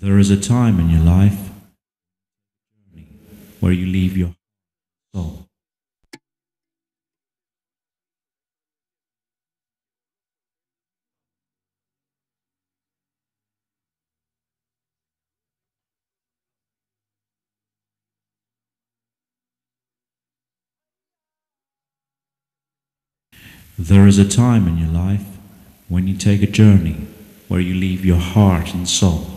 There is a time in your life where you leave your soul. There is a time in your life when you take a journey where you leave your heart and soul.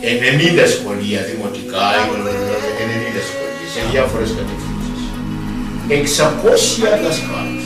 Ενενήντα σχολεία δημοτικά, 90 σχολεία σε διάφορες κατευθύνσεις. 600 δασκάλους.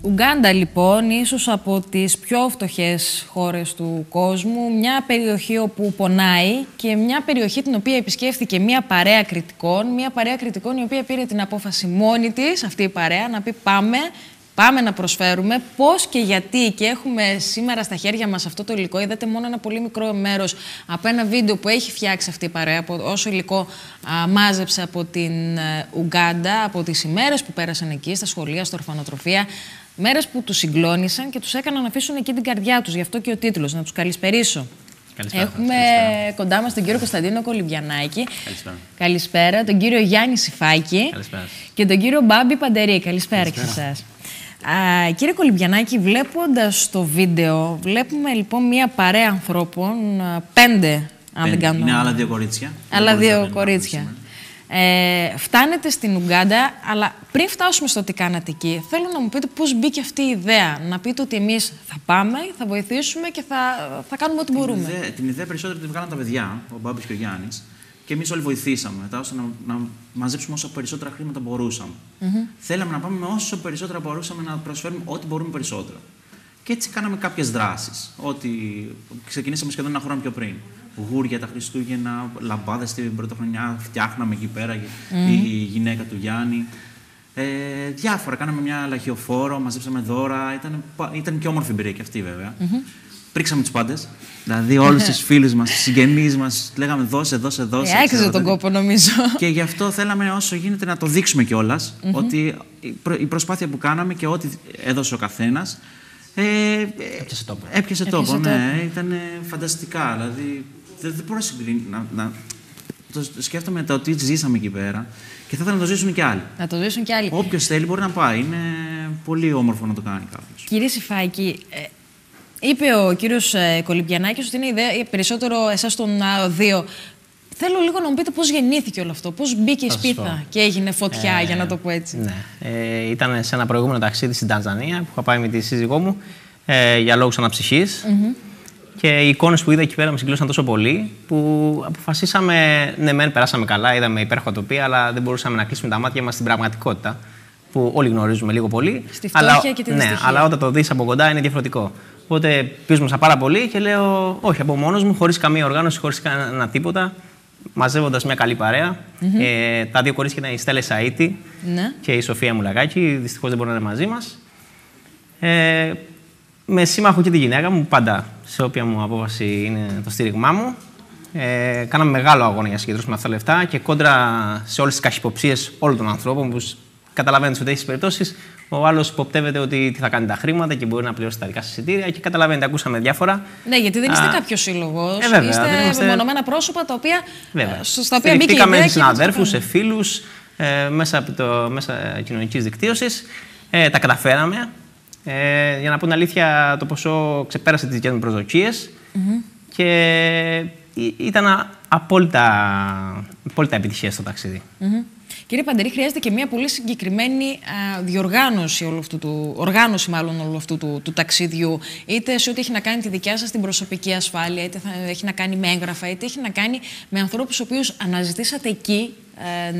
Ουγκάντα λοιπόν, ίσως από τις πιο φτωχές χώρες του κόσμου, μια περιοχή όπου πονάει και μια περιοχή την οποία επισκέφθηκε μια παρέα κριτικών η οποία πήρε την απόφαση μόνη της, αυτή η παρέα, να πει πάμε να προσφέρουμε πώς και γιατί, και έχουμε σήμερα στα χέρια μας αυτό το υλικό. Είδατε μόνο ένα πολύ μικρό μέρος από ένα βίντεο που έχει φτιάξει αυτή η παρέα, όσο υλικό μάζεψε από την Ουγκάντα, από τις ημέρες που πέρασαν εκεί, στα σχολεία, στα ορφανοτροφεία. Μέρες που τους συγκλώνησαν και τους έκαναν να αφήσουν εκεί την καρδιά τους. Γι' αυτό και ο τίτλος, να τους καλησπερίσω. Έχουμε κοντά μας τον κύριο Κωνσταντίνο Κολυμπιανάκη. Καλησπέρα. Τον κύριο Γιάννη Σιφάκη. Και τον κύριο Μπάμπη Παντερή. Καλησπέρα και σε εσάς. Κύριε Κολυμπιανάκη, βλέποντας το βίντεο, βλέπουμε λοιπόν μία παρέα ανθρώπων, 5 αν δεν κάνω. Είναι άλλα 2 κορίτσια. Άλλα 2 κορίτσια. Φτάνετε στην Ουγκάντα, αλλά πριν φτάσουμε στο τι κάνατε εκεί, θέλω να μου πείτε πώς μπήκε αυτή η ιδέα. Να πείτε ότι εμείς θα πάμε, θα βοηθήσουμε και θα κάνουμε ό,τι μπορούμε. Την ιδέα περισσότερο τη βγάλαν τα παιδιά, ο Μπάμπης και ο Γιάννης, και εμείς όλοι βοηθήσαμε μετά ώστε να μαζέψουμε όσο περισσότερα χρήματα μπορούσαμε. Θέλαμε να πάμε με όσο περισσότερα μπορούσαμε να προσφέρουμε ό,τι μπορούμε περισσότερο. Και έτσι κάναμε κάποιες δράσεις. Ότι ξεκινήσαμε σχεδόν ένα χρόνο πιο πριν. Γούρια τα Χριστούγεννα, λαμπάδες την πρωτοχρονιά, φτιάχναμε εκεί πέρα η γυναίκα του Γιάννη. Διάφορα. Κάναμε μια λαχιοφόρο, μαζέψαμε δώρα. Ήταν και όμορφη εμπειρία και αυτή βέβαια. Πρίξαμε τους πάντες. Δηλαδή, όλους τους φίλους μας, τους συγγενείς μας, λέγαμε δώσε. Άξιζε τον κόπο, νομίζω. Και γι' αυτό θέλαμε όσο γίνεται να το δείξουμε κιόλας ότι η προσπάθεια που κάναμε και ό,τι έδωσε ο καθένας. Έπιασε τόπο. Ναι, ήταν φανταστικά. Δηλαδή, δεν μπορώ να το σκέφτομαι το ότι ζήσαμε εκεί πέρα και θα ήθελα να το ζήσουν και άλλοι. Να το ζήσουν και άλλοι. Όποιος θέλει μπορεί να πάει. Είναι πολύ όμορφο να το κάνει κάποιος. Κύριε Σιφάκη, είπε ο κύριος Κολυμπιανάκης ότι είναι ιδέα περισσότερο εσάς των 2. Θέλω λίγο να μου πείτε πώς γεννήθηκε όλο αυτό, πώς μπήκε η σπίθα και έγινε φωτιά, για να το πω έτσι. Ναι. Ήταν σε ένα προηγούμενο ταξίδι στην Τανζανία που είχα πάει με τη σύζυγό μου για λόγους αναψυχής. Και οι εικόνες που είδα εκεί πέρα με συγκλώσαν τόσο πολύ που αποφασίσαμε, ναι, μεν περάσαμε καλά, είδαμε υπέροχα τοπία, αλλά δεν μπορούσαμε να κλείσουμε τα μάτια μας στην πραγματικότητα που όλοι γνωρίζουμε λίγο πολύ. Στη φτώχεια και την δυστυχία. Αλλά όταν το δεις από κοντά είναι διαφορετικό. Οπότε πείσμωσα πάρα πολύ και λέω, όχι, από μόνος μου, χωρίς καμία οργάνωση, χωρίς κανένα τίποτα. Μαζεύοντας μια καλή παρέα. Τα 2 κορίτσια ήταν η Στέλλα Σαΐτη και η Σοφία Μουλαγάκη. Δυστυχώς δεν μπορούν να είναι μαζί μας. Με σύμμαχο και τη γυναίκα μου, πάντα σε όποια μου απόφαση είναι το στήριγμά μου. Κάναμε μεγάλο αγώνα για να συγκεντρώσουμε αυτά τα λεφτά και κόντρα σε όλες τις καχυποψίες όλων των ανθρώπων που καταλαβαίνετε ότι έχει περιπτώσεις. Ο άλλος υποπτεύεται ότι τι θα κάνει τα χρήματα και μπορεί να πληρώσει τα δικά σας εισιτήρια και καταλαβαίνετε, ακούσαμε διάφορα. Ναι, γιατί δεν είστε κάποιος σύλλογος. Είστε μεμονωμένα πρόσωπα τα οποία. Στα οποία μπήκε η ιδέα. Σε συναδέρφους, σε φίλους, μέσα κοινωνικής δικτύωσης. Τα καταφέραμε. Για να πω την αλήθεια, το ποσό ξεπέρασε τις δικές μου προσδοκίες και ήταν απόλυτα επιτυχία στο ταξίδι. Κύριε Παντερή, χρειάζεται και μια πολύ συγκεκριμένη διοργάνωση όλου αυτού του ταξίδιου, είτε σε ό,τι έχει να κάνει τη δικιά σας την προσωπική ασφάλεια, είτε έχει να κάνει με έγγραφα, είτε έχει να κάνει με ανθρώπους οποίους αναζητήσατε εκεί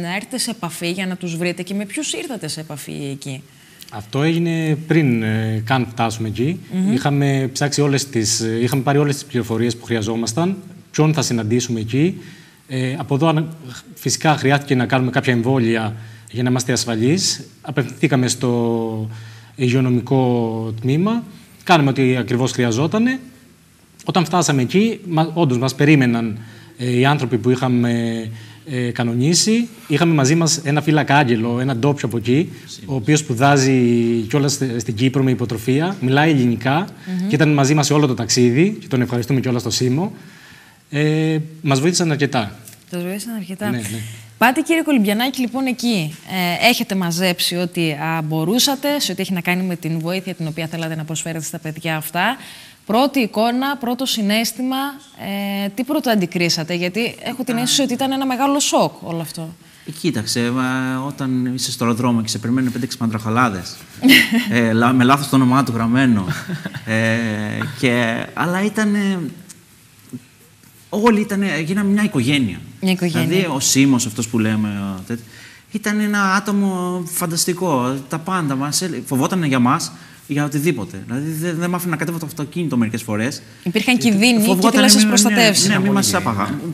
να έρθετε σε επαφή για να τους βρείτε και με ποιους ήρθατε σε επαφή εκεί. Αυτό έγινε πριν καν φτάσουμε εκεί. Είχαμε πάρει όλες τις πληροφορίες που χρειαζόμασταν, ποιον θα συναντήσουμε εκεί. Από εδώ φυσικά χρειάστηκε να κάνουμε κάποια εμβόλια για να είμαστε ασφαλείς. Απευθυνθήκαμε στο υγειονομικό τμήμα, κάναμε ό,τι ακριβώς χρειαζόταν. Όταν φτάσαμε εκεί, όντως μας περίμεναν οι άνθρωποι που είχαμε κανονίσει. Είχαμε μαζί μας ένα φύλακα άγγελο, ένα ντόπιο από εκεί, ο οποίος σπουδάζει κιόλας στην Κύπρο με υποτροφία, μιλάει ελληνικά και ήταν μαζί μας σε όλο το ταξίδι και τον ευχαριστούμε κιόλας στο Σίμω. Μας βοήθησαν αρκετά. Σας βοήθησαν αρκετά. Ναι. Πάτε, κύριε Κολυμπιανάκη, λοιπόν εκεί. Έχετε μαζέψει ό,τι μπορούσατε, σε ό,τι έχει να κάνει με την βοήθεια την οποία θέλατε να προσφέρετε στα παιδιά αυτά. Πρώτη εικόνα, πρώτο συναίσθημα, τι πρώτο αντικρίσατε, γιατί έχω την αίσθηση ότι ήταν ένα μεγάλο σοκ όλο αυτό. Κοίταξε, όταν είσαι στο αεροδρόμιο και σε περιμένουν 5-6 μαντραχαλάδες, με λάθος το όνομά του γραμμένο, αλλά ήταν... Όλοι γίναμε μια οικογένεια. Δηλαδή, ο Σίμος, αυτός που λέμε, ήταν ένα άτομο φανταστικό. Τα πάντα μας φοβόταν για μας, για οτιδήποτε. Δηλαδή, δεν μ' άφηνε να κατέβω το αυτοκίνητο μερικές φορές. Υπήρχαν κινδύνοι και ήθελα να σας προστατεύσει. Ναι, μην μας απαγάγουν.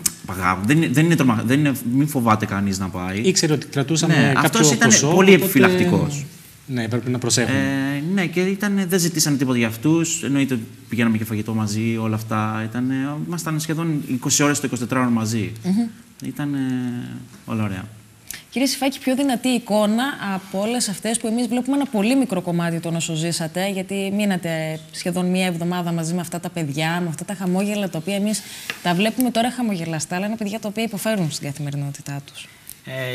Μην φοβάται κανείς να πάει. Ήξερε ότι κρατούσαμε κάποιο ποσό. Αυτός ήταν πολύ επιφυλακτικός. Ναι, πρέπει να προσέχουμε. Ναι, και δεν ζητήσανε τίποτα για αυτούς. Εννοείται ότι πηγαίναμε και φαγητό μαζί, όλα αυτά. Ήμασταν σχεδόν 20 ώρες το 24ωρο μαζί. Ήταν όλα ωραία. Κύριε Σηφάκη, πιο δυνατή εικόνα από όλες αυτές που εμείς βλέπουμε ένα πολύ μικρό κομμάτι των όσο ζήσατε, γιατί μείνατε σχεδόν μία εβδομάδα μαζί με αυτά τα παιδιά, με αυτά τα χαμόγελα τα οποία εμείς τα βλέπουμε τώρα χαμογελαστά, αλλά είναι παιδιά τα οποία υποφέρουν στην καθημερινότητά τους.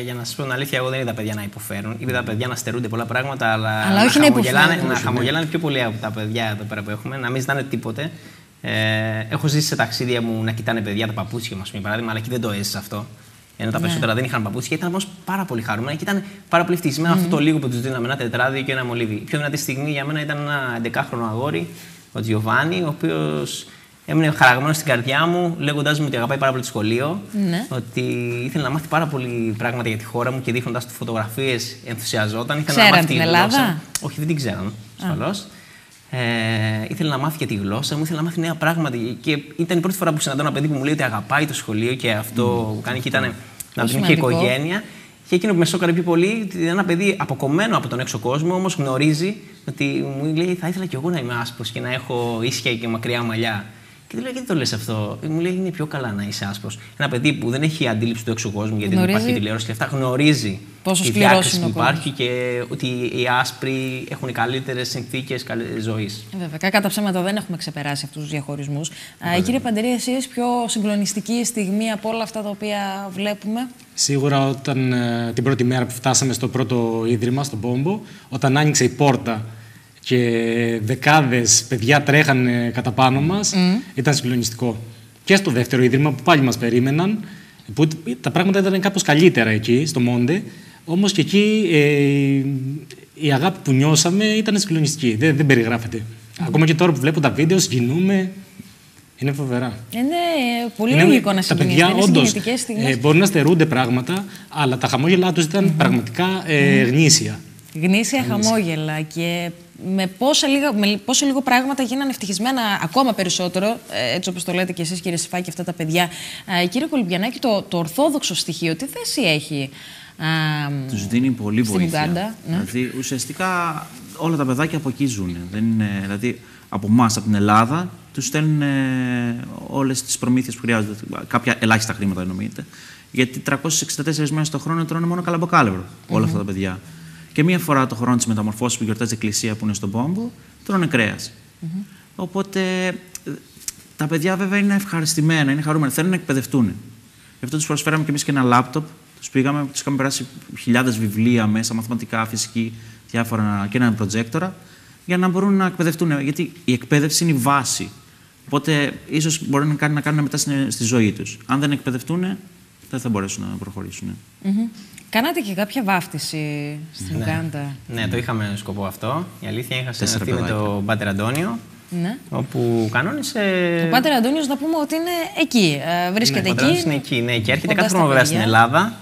Για να σας πω την αλήθεια, εγώ δεν είδα παιδιά να υποφέρουν. Είδα τα παιδιά να στερούνται πολλά πράγματα, αλλά όχι να χαμογελάνε πιο πολύ από τα παιδιά εδώ πέρα που έχουμε, να μην ζητάνε τίποτε. Έχω ζήσει σε ταξίδια μου να κοιτάνε παιδιά τα παπούτσια μας, για παράδειγμα, αλλά εκεί δεν το έζησα αυτό. Ενώ τα περισσότερα δεν είχαν παπούτσια, ήταν όμως πάρα πολύ χαρούμενα και ήταν πάρα πολύ ευτυχισμένοι αυτό το λίγο που τους δίναμε, ένα τετράδιο και ένα μολύβι. Η πιο δυνατή στιγμή για μένα ήταν ένα 11χρονο αγόρι, ο Τζιοβάνι, ο οποίος έμεινε χαραγμένος στην καρδιά μου, λέγοντας μου ότι αγαπάει πάρα πολύ το σχολείο, ότι ήθελε να μάθει πάρα πολύ πράγματα για τη χώρα μου και δείχνοντας του φωτογραφίες ενθουσιαζόταν. Ξέραν την Ελλάδα? Όχι, δεν την ξέραν, ασφαλώς. Ήθελε να μάθει και τη γλώσσα μου, ήθελε να μάθει νέα πράγματα. Και ήταν η πρώτη φορά που συναντώ ένα παιδί που μου λέει ότι αγαπάει το σχολείο και αυτό που κάνει και ήταν να την είχε οικογένεια. Και εκείνο που με σόκαρε πιο πολύ, ότι ένα παιδί αποκομμένο από τον έξω κόσμο, όμως γνωρίζει ότι μου λέει: θα ήθελα κι εγώ να είμαι άσπρος και να έχω ίσια και μακριά μαλλιά. Και του λέω: γιατί το λες αυτό? Μου λέει: είναι πιο καλά να είσαι άσπρος. Ένα παιδί που δεν έχει αντίληψη του έξω κόσμου, γιατί δεν υπάρχει τηλεόραση και αυτά, γνωρίζει τη διάκριση που υπάρχει και ότι οι άσπροι έχουν καλύτερες συνθήκες ζωής. Βέβαια, κακά τα ψέματα δεν έχουμε ξεπεράσει αυτούς τους διαχωρισμούς. Κύριε Παντερή, εσείς πιο συγκλονιστική στιγμή από όλα αυτά τα οποία βλέπουμε? Σίγουρα όταν την πρώτη μέρα που φτάσαμε στο πρώτο ίδρυμα, στον Πόμπο, όταν άνοιξε η πόρτα και δεκάδες παιδιά τρέχανε κατά πάνω μας, ήταν συγκλονιστικό. Και στο δεύτερο ίδρυμα που πάλι μας περίμεναν, που τα πράγματα ήταν κάπως καλύτερα εκεί, στο Μόντε, όμως και εκεί η αγάπη που νιώσαμε ήταν συγκλονιστική, δεν περιγράφεται. Ακόμα και τώρα που βλέπω τα βίντεο, συγκινούμε, είναι φοβερά. Είναι πολύ λογικό να συγκινήσουμε. Τα παιδιά όντως μπορεί να στερούνται πράγματα, αλλά τα χαμόγελά τους ήταν πραγματικά γνήσια. Γνήσια χαμόγελα και με πόσο λίγο πράγματα γίνανε ευτυχισμένα ακόμα περισσότερο, έτσι όπως το λέτε και εσείς, κύριε Σηφάκη, αυτά τα παιδιά. Κύριε Κολυμπιανάκη, το ορθόδοξο στοιχείο τι θέση έχει τους δίνει πολύ στην βοήθεια. Ουγκάντα? Δηλαδή, ουσιαστικά όλα τα παιδάκια από εκεί ζουν. Δηλαδή, από εμάς, από την Ελλάδα, τους στέλνουν όλες τις προμήθειες που χρειάζονται. Κάποια ελάχιστα χρήματα εννοείται. Γιατί 364 μέρες το χρόνο τρώνε μόνο καλαμποκάλευρο όλα αυτά τα παιδιά. Και μία φορά το χρόνο της μεταμορφώσης που γιορτάζει η Εκκλησία που είναι στον Πόμπο, τρώνε κρέας. Οπότε τα παιδιά βέβαια είναι ευχαριστημένα, είναι χαρούμενα, θέλουν να εκπαιδευτούν. Γι' αυτό τους προσφέραμε και εμείς και ένα λάπτοπ. Τους πήγαμε, τους είχαμε περάσει χιλιάδες βιβλία μέσα, μαθηματικά, φυσική, διάφορα και έναν προτζέκτορα, για να μπορούν να εκπαιδευτούν. Γιατί η εκπαίδευση είναι η βάση. Οπότε ίσως μπορεί να κάνουν μετά στη ζωή τους. Αν δεν εκπαιδευτούν, δεν θα μπορέσουν να προχωρήσουν. Κάνατε και κάποια βάφτιση στην Ουγκάντα? Ναι, το είχαμε σκοπό αυτό. Η αλήθεια, είχα συναντηθεί με τον Πάτερ Αντώνιο, όπου κανόνισε. Ο Πάτερ Αντώνιος, να πούμε ότι είναι εκεί. Βρίσκεται εκεί. Είναι εκεί, ναι, και έρχεται κάθε χρόνο βέβαια στην Ελλάδα.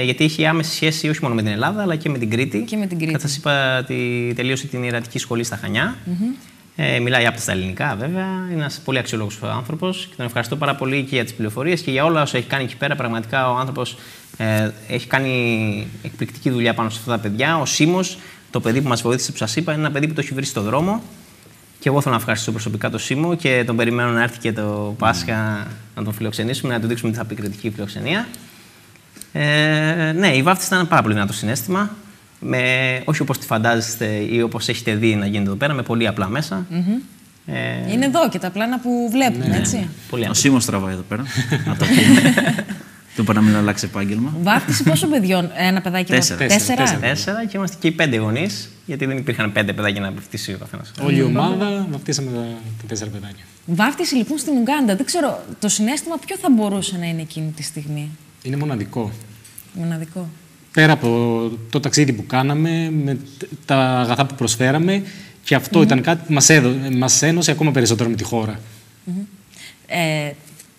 Γιατί έχει άμεση σχέση όχι μόνο με την Ελλάδα, αλλά και με την Κρήτη. Και με την Κρήτη. Σας είπα ότι τελείωσε την ιερατική σχολή στα Χανιά. Μιλάει άπτα στα ελληνικά, βέβαια. Είναι ένας πολύ αξιόλογος άνθρωπος και τον ευχαριστώ πάρα πολύ και για τις πληροφορίες και για όλα όσα έχει κάνει εκεί πέρα. Πραγματικά ο άνθρωπος έχει κάνει εκπληκτική δουλειά πάνω σε αυτά τα παιδιά. Ο Σίμος, το παιδί που μας βοήθησε, που σας είπα, είναι ένα παιδί που το έχει βρει στο δρόμο. Και εγώ θέλω να ευχαριστήσω προσωπικά τον Σίμο και τον περιμένω να έρθει και το Πάσχα να τον φιλοξενήσουμε, να του δείξουμε τι θα πει κριτική φιλοξενία. Ναι, η βάφτιση ήταν ένα πάρα πολύ δυνατό συναίσθημα. Όχι όπως τη φαντάζεστε ή όπως έχετε δει να γίνεται εδώ πέρα, με πολύ απλά μέσα. Είναι εδώ και τα πλάνα που βλέπουμε, έτσι. Ο Σίμος τραβάει εδώ πέρα. Του είπα να μην αλλάξει επάγγελμα. Βάφτιση πόσο παιδιών? Ένα παιδάκι? 4 και είμαστε και οι 5 γονείς, γιατί δεν υπήρχαν 5 παιδάκια να βαφτίσει ο καθένας. Όλη η ομάδα βαφτίσαμε τα 4 παιδάκια. Βάφτιση λοιπόν στην Ουγκάντα. Δεν ξέρω, το συναίσθημα ποιο θα μπορούσε να είναι εκείνη τη στιγμή? Είναι μοναδικό. Μοναδικό. Πέρα από το ταξίδι που κάναμε, με τα αγαθά που προσφέραμε, και αυτό ήταν κάτι που μας ένωσε ακόμα περισσότερο με τη χώρα.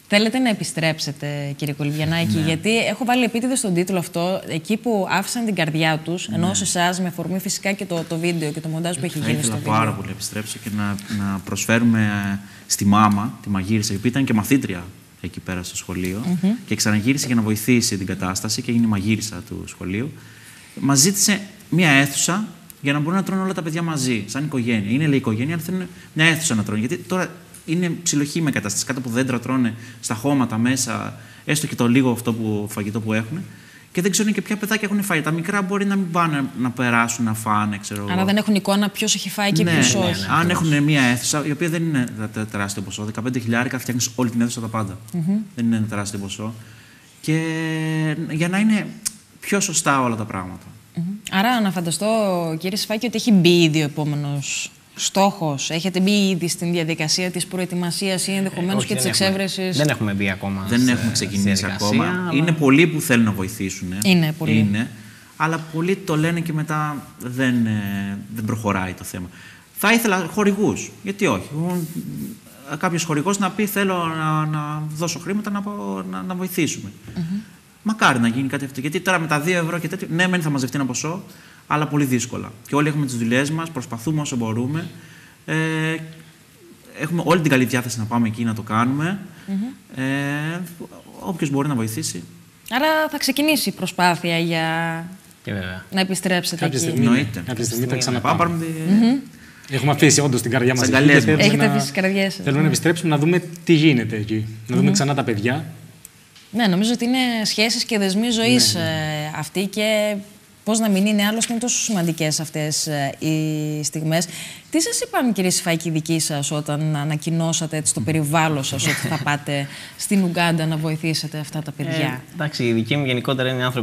Θέλετε να επιστρέψετε, κύριε Κολυμπιανάκη, γιατί έχω βάλει επίτηδες στον τίτλο αυτό, εκεί που άφησαν την καρδιά τους, ενώ σε εσάς, με αφορμή φυσικά και το βίντεο και το μοντάζ που έχει γίνει στο βίντεο. Πάρα πολύ να επιστρέψω και να προσφέρουμε στη μάμα, τη μαγείρισα, η οποία ήταν και μαθήτρια εκεί πέρα στο σχολείο και ξαναγύρισε για να βοηθήσει την κατάσταση και έγινε η μαγείρισα του σχολείου. Μας ζήτησε μία αίθουσα για να μπορούν να τρώνε όλα τα παιδιά μαζί, σαν οικογένεια. Είναι λέει οικογένεια, αλλά θέλουν μια αίθουσα να τρώνε. Γιατί τώρα είναι ψιλοχή με κατάσταση. Κάτω από δέντρα τρώνε, στα χώματα μέσα, έστω και το λίγο αυτό φαγητό που έχουν. και δεν ξέρουν και ποια παιδάκια έχουν φάει. Τα μικρά μπορεί να μην πάνε να περάσουν, να φάνε, ξέρω εγώ. Άρα δεν έχουν εικόνα ποιος έχει φάει και ποιος όχι. Αν έχουν μια αίθουσα, η οποία δεν είναι τεράστιο ποσό, 15.000 φτιάχνεις όλη την αίθουσα τα πάντα. Δεν είναι ένα τεράστιο ποσό. Και για να είναι πιο σωστά όλα τα πράγματα. Άρα να φανταστώ, κύριε Σφάκη, ότι έχει μπει ήδη ο επόμενος στόχος. Έχετε μπει ήδη στην διαδικασία της προετοιμασίας ή ενδεχομένως και της εξέβρεσης? Δεν έχουμε μπει ακόμα. Δεν έχουμε ξεκινήσει ακόμα. Αλλά... Είναι πολλοί που θέλουν να βοηθήσουν. Είναι πολλοί. Αλλά πολλοί το λένε και μετά δεν προχωράει το θέμα. Θα ήθελα χορηγούς. Γιατί όχι. Κάποιος χορηγός να πει: θέλω να δώσω χρήματα να βοηθήσουμε. Μακάρι να γίνει κάτι αυτό. Γιατί τώρα με τα 2 ευρώ και τέτοιο, ναι, μεν θα μαζευτεί ένα ποσό, αλλά πολύ δύσκολα. Και όλοι έχουμε τις δουλειές μας, προσπαθούμε όσο μπορούμε. Έχουμε όλη την καλή διάθεση να πάμε εκεί να το κάνουμε. Όποιος μπορεί να βοηθήσει. Άρα θα ξεκινήσει η προσπάθεια για να επιστρέψετε κάποια εκεί. Στιγμή, κάποια στιγμή θα ξαναπάμε. Έχουμε αφήσει όντως την καρδιά μας. Έχετε αφήσει τις καρδιές σας. Θέλουμε να επιστρέψουμε να δούμε τι γίνεται εκεί. Να δούμε ξανά τα παιδιά. Ναι, νομίζω ότι είναι σχέσεις και δεσμοί ζωής αυτοί και πώς να μην είναι, άλλωστε είναι τόσο σημαντικές αυτές οι στιγμές. Τι σας είπαν, κύριε Σφάκη, οι δικοί σας όταν ανακοινώσατε στο περιβάλλον σας ότι θα πάτε στην Ουγκάντα να βοηθήσετε αυτά τα παιδιά? Εντάξει, οι δικοί μου γενικότερα είναι άνθρωποι